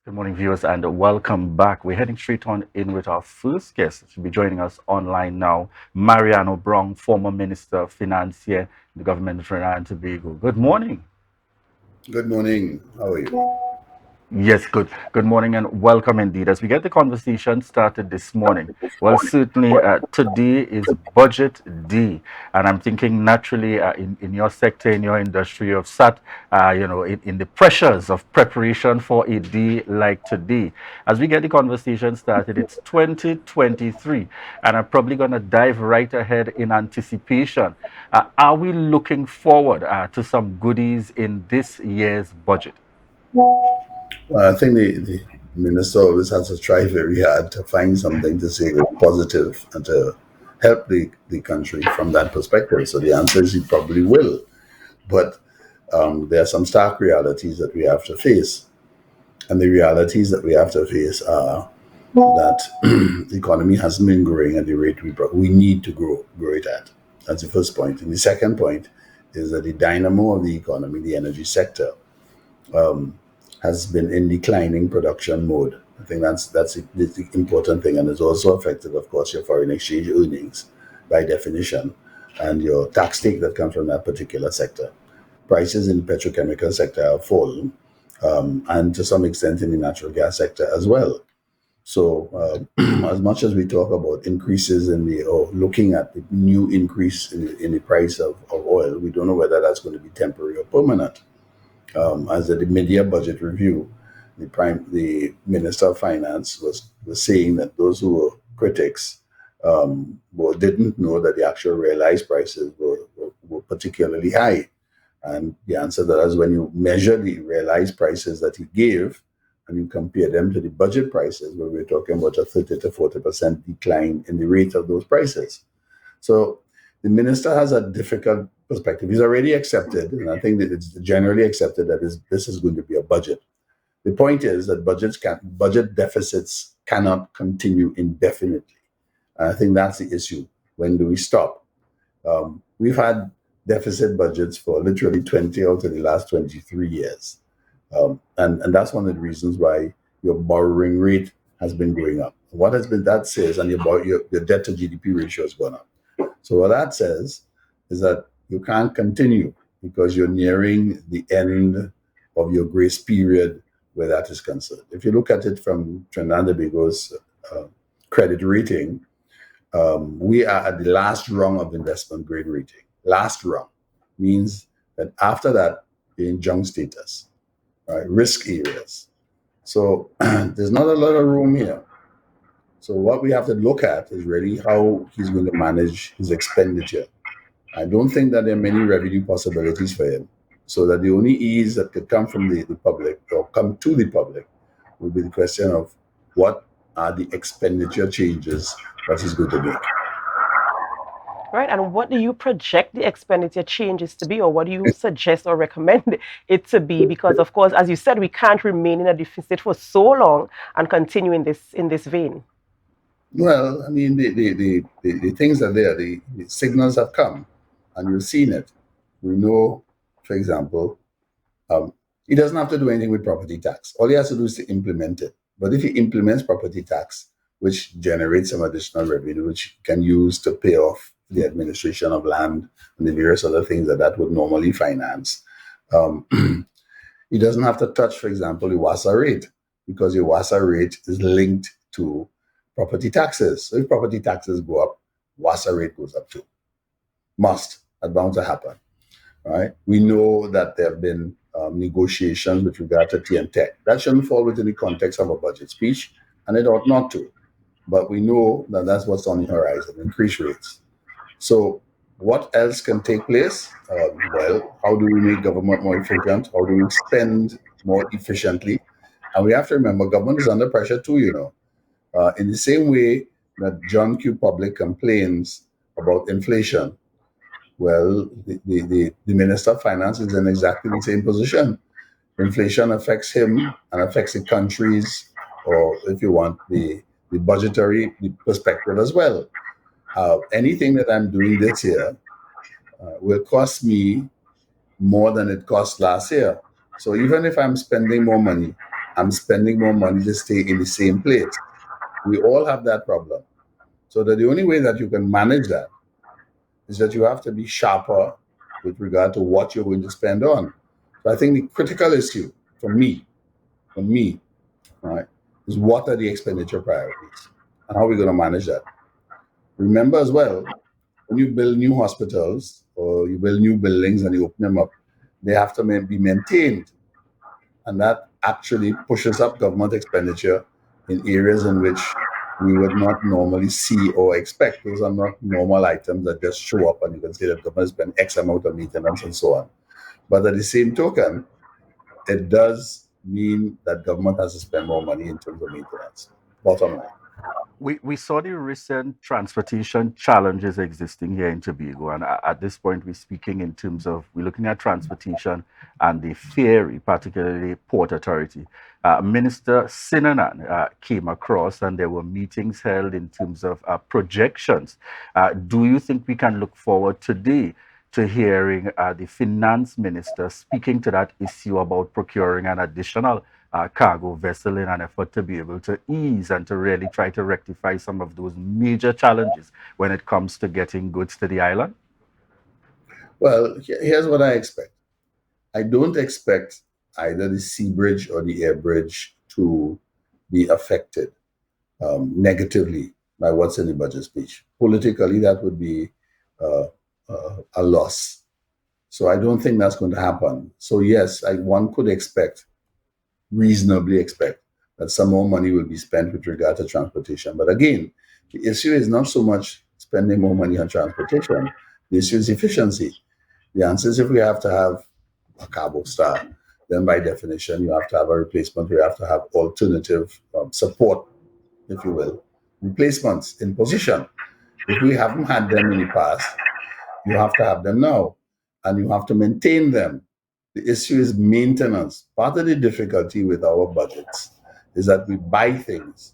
Good morning, viewers, and welcome back. We're heading straight on in with our first guest. She'll be joining us online now, Mariano Browne, former Minister of Finance here in the government of Trinidad and Tobago. Good morning. Good morning. How are you? Yes, good morning and welcome indeed. As we get the conversation started this morning, well, certainly today is Budget Day, and I'm thinking naturally in your sector, in your industry, you've sat, in the pressures of preparation for a day like today. As we get the conversation started, it's 2023, and I'm probably going to dive right ahead in anticipation. Are we looking forward to some goodies in this year's budget? Well, I think the minister always has to try very hard to find something to say positive and to help the country from that perspective. So the answer is he probably will. But there are some stark realities that we have to face. And the realities that we have to face are that the economy hasn't been growing at the rate we need to grow it at. That's the first point. And the second point is that the dynamo of the economy, the energy sector, um, has been in declining production mode. I think that's the important thing, and it's also affected, of course, your foreign exchange earnings by definition, and your tax take that comes from that particular sector. Prices in the petrochemical sector have fallen, and to some extent in the natural gas sector as well. So, as much as we talk about increases in the or looking at the new increase in the price of oil, we don't know whether that's going to be temporary or permanent. As at the mid-year budget review, the Minister of Finance was saying that those who were critics didn't know that the actual realized prices were particularly high. And the answer to that is when you measure the realized prices that he gave and you compare them to the budget prices, where we're talking about a 30 to 40% decline in the rate of those prices. So the minister has a difficult perspective. He's already accepted, and I think that it's generally accepted that this is going to be a budget. The point is that budget deficits cannot continue indefinitely. And I think that's the issue. When do we stop? We've had deficit budgets for literally 20 out of the last 23 years. And that's one of the reasons why your borrowing rate has been going up. What has been that says, and your debt to GDP ratio has gone up. So what that says is that you can't continue because you're nearing the end of your grace period where that is concerned. If you look at it from Trinidad and Tobago's uh, credit rating, we are at the last rung of investment grade rating. Last rung means that after that, you're in junk status, right? Risk areas. So there's not a lot of room here. So what we have to look at is really how he's going to manage his expenditure. I don't think that there are many revenue possibilities for him. So that the only ease that could come from the public or come to the public would be the question of what are the expenditure changes that he's going to make. Right. And what do you project the expenditure changes to be, or what do you suggest or recommend it to be? Because of course, as you said, we can't remain in a deficit for so long and continue in this vein. Well, I mean, the things are there, the signals have come, and you've seen it. We know, for example, Um, he doesn't have to do anything with property tax. All he has to do is to implement it. But if he implements property tax, which generates some additional revenue, which he can use to pay off the administration of land and the various other things that would normally finance, um, he doesn't have to touch, for example, the WASA rate because the WASA rate is linked to property taxes. So if property taxes go up, WASA rate goes up too. Must. That's bound to happen. Right? We know that there have been negotiations with regard to T and Tech. That shouldn't fall within the context of a budget speech, and it ought not to. But we know that that's what's on the horizon, increase rates. So what else can take place? Well, how do we make government more efficient? How do we spend more efficiently? And we have to remember government is under pressure too, in the same way that John Q. Public complains about inflation, well, the Minister of Finance is in exactly the same position. Inflation affects him and affects the countries, or if you want, the budgetary perspective as well. Anything that I'm doing this year will cost me more than it cost last year. So even if I'm spending more money, I'm spending more money to stay in the same place. We all have that problem. So that the only way that you can manage that is that you have to be sharper with regard to what you're going to spend on. So I think the critical issue for me, right, is what are the expenditure priorities and how are we going to manage that? Remember as well, when you build new hospitals or you build new buildings and you open them up, they have to be maintained. And that actually pushes up government expenditure in areas in which we would not normally see or expect. Those are not normal items that just show up and you can say that government spend X amount of maintenance and so on. But at the same token, it does mean that government has to spend more money in terms of maintenance. Bottom line. We saw the recent transportation challenges existing here in Tobago, and at this point, we're speaking in terms of we're looking at transportation and the ferry, particularly Port Authority. Minister Sinanan came across, and there were meetings held in terms of projections. Do you think we can look forward today to hearing the finance minister speaking to that issue about procuring an additional cargo vessel in an effort to be able to ease and to really try to rectify some of those major challenges when it comes to getting goods to the island? Well, here's what I expect. I don't expect either the sea bridge or the air bridge to be affected negatively by what's in the budget speech. Politically, that would be uh, a loss. So I don't think that's going to happen. So yes, one could reasonably expect that some more money will be spent with regard to transportation. But again, the issue is not so much spending more money on transportation. The issue is efficiency. The answer is if we have to have a cargo star, then by definition, you have to have a replacement. You have to have alternative support, if you will, replacements in position. If we haven't had them in the past, you have to have them now, and you have to maintain them. The issue is maintenance. Part of the difficulty with our budgets is that we buy things,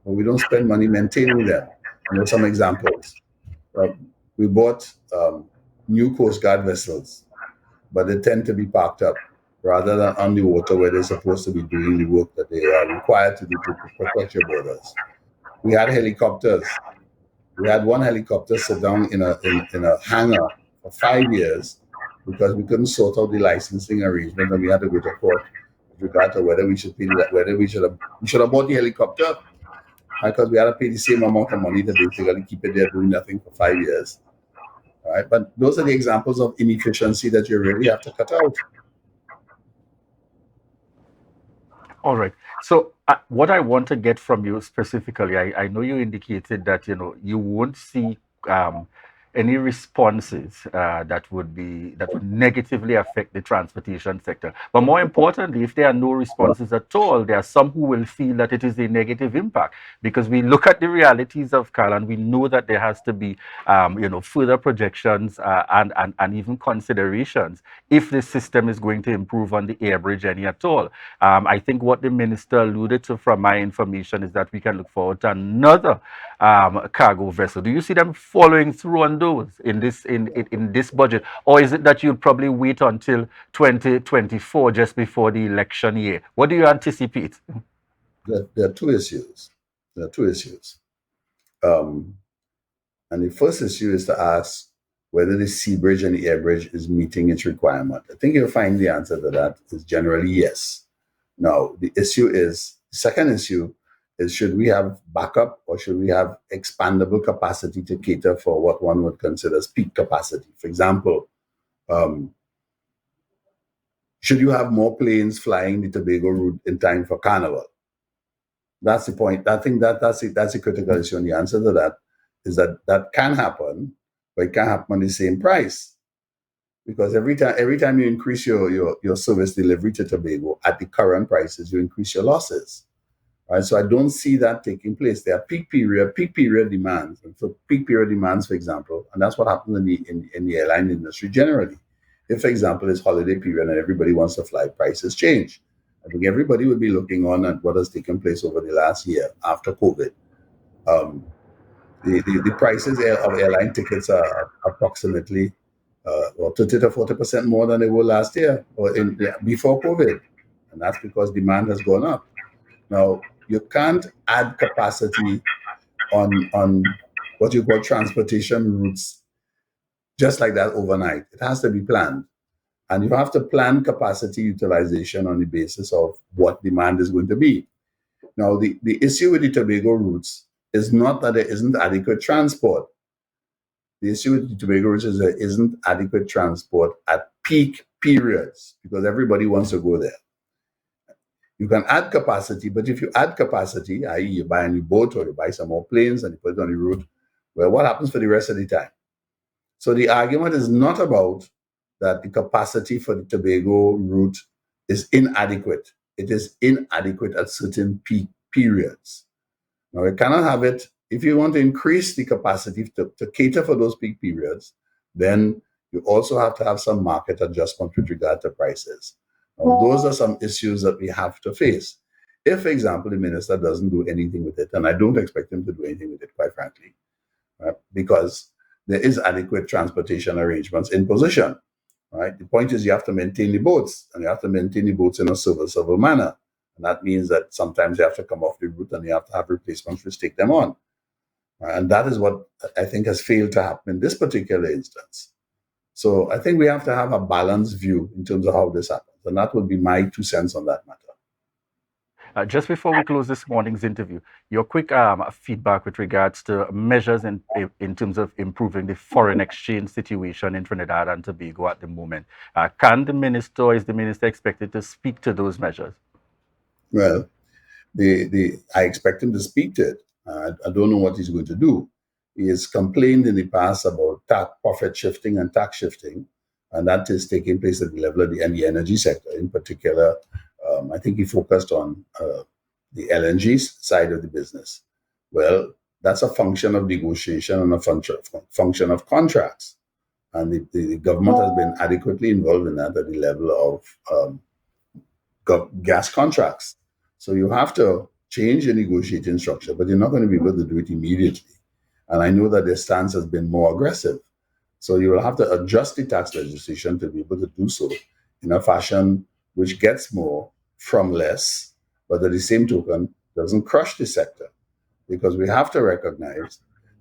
but we don't spend money maintaining them. Some examples. Uh, we bought new Coast Guard vessels, but they tend to be parked up rather than on the water where they're supposed to be doing the work that they are required to do to protect your borders. We had helicopters. We had one helicopter sit down in a hangar for 5 years because we couldn't sort out the licensing arrangement, and we had to go to court with regard to whether we should pay whether we should have bought the helicopter because we had to pay the same amount of money to basically keep it there doing nothing for 5 years. All right, but those are the examples of inefficiency that you really have to cut out. All right. So, what I want to get from you specifically, I know you indicated that you won't see um, any responses that would negatively affect the transportation sector. But more importantly, if there are no responses at all, there are some who will feel that it is a negative impact because we look at the realities of Cal and we know that there has to be further projections and even considerations if the system is going to improve on the air bridge any at all. I think what the minister alluded to from my information is that we can look forward to another cargo vessel. Do you see them following through on those in this budget, or is it that you'd probably wait until 2024 just before the election year? What do you anticipate? There are two issues. There are two issues. Um, and the first issue is to ask whether the sea bridge and the air bridge is meeting its requirement. I think you'll find the answer to that is generally yes. Now, the second issue is should we have backup or should we have expandable capacity to cater for what one would consider as peak capacity? For example, um, should you have more planes flying the Tobago route in time for Carnival? That's the point. I think that's a critical issue. And the answer to that is that can happen, but it can't happen on the same price. Because every time you increase your service delivery to Tobago at the current prices, you increase your losses. Right? So I don't see that taking place. There are peak period demands. And so peak period demands, for example, and that's what happens in the airline industry generally. If, for example, it's holiday period and everybody wants to fly, prices change. I think everybody would be looking on at what has taken place over the last year after COVID. Um, the prices of airline tickets are approximately 30 to 40% more than they were last year or before COVID. and that's because demand has gone up. Now, you can't add capacity on what you call transportation routes just like that overnight. It has to be planned. And you have to plan capacity utilization on the basis of what demand is going to be. Now, the issue with the Tobago routes is not that there isn't adequate transport. The issue with the Tobago routes is there isn't adequate transport at peak periods because everybody wants to go there. You can add capacity, but if you add capacity, i.e., you buy a new boat or you buy some more planes and you put it on the route, well, what happens for the rest of the time? So the argument is not about that the capacity for the Tobago route is inadequate. It is inadequate at certain peak periods. Now, you cannot have it. If you want to increase the capacity to cater for those peak periods, then you also have to have some market adjustment with regard to prices. Now, those are some issues that we have to face. If, for example, the minister doesn't do anything with it, and I don't expect him to do anything with it, quite frankly, right? Because there is adequate transportation arrangements in position, right? The point is you have to maintain the boats, and you have to maintain the boats in a serviceable manner. And that means that sometimes you have to come off the route and you have to have replacements which take them on. And that is what I think has failed to happen in this particular instance. So I think we have to have a balanced view in terms of how this happens. And that would be my 2 cents on that matter. Just before we close this morning's interview, your quick feedback with regards to measures in terms of improving the foreign exchange situation in Trinidad and Tobago at the moment. Can the minister, or is the minister expected to speak to those measures? Well, I expect him to speak to it. I don't know what he's going to do. He has complained in the past about profit shifting and tax shifting, and that is taking place at the level of the energy sector. In particular, I think he focused on the LNG side of the business. Well, that's a function of negotiation and a function of contracts. And the government has been adequately involved in that at the level of gas contracts. So you have to change your negotiating structure, but you're not going to be able to do it immediately. And I know that their stance has been more aggressive. So you will have to adjust the tax legislation to be able to do so in a fashion which gets more from less, but at the same token doesn't crush the sector. Because we have to recognize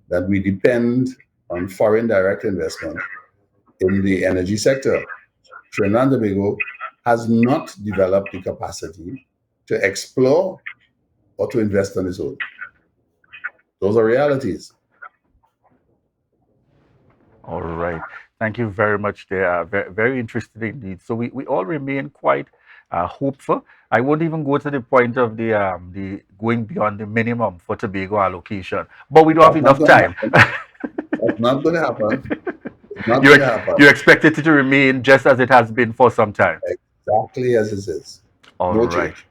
that we depend on foreign direct investment in the energy sector. Trinidad and Tobago has not developed the capacity to explore or to invest on its own. Those are realities. All right. Thank you very much. They are very, very interested indeed. So we all remain quite hopeful. I won't even go to the point of the going beyond the minimum for Tobago allocation, but we don't have That's not enough going to time. happen. That's not going to happen. It's not you going to happen. you expect it to remain just as it has been for some time. Exactly as it is. All No right. change.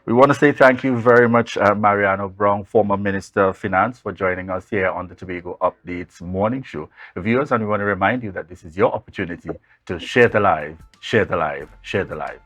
We want to say thank you very much, Mariano Browne, former Minister of Finance, for joining us here on the Tobago Updates morning show. Viewers, and we want to remind you that this is your opportunity to share the live, share the live, share the live.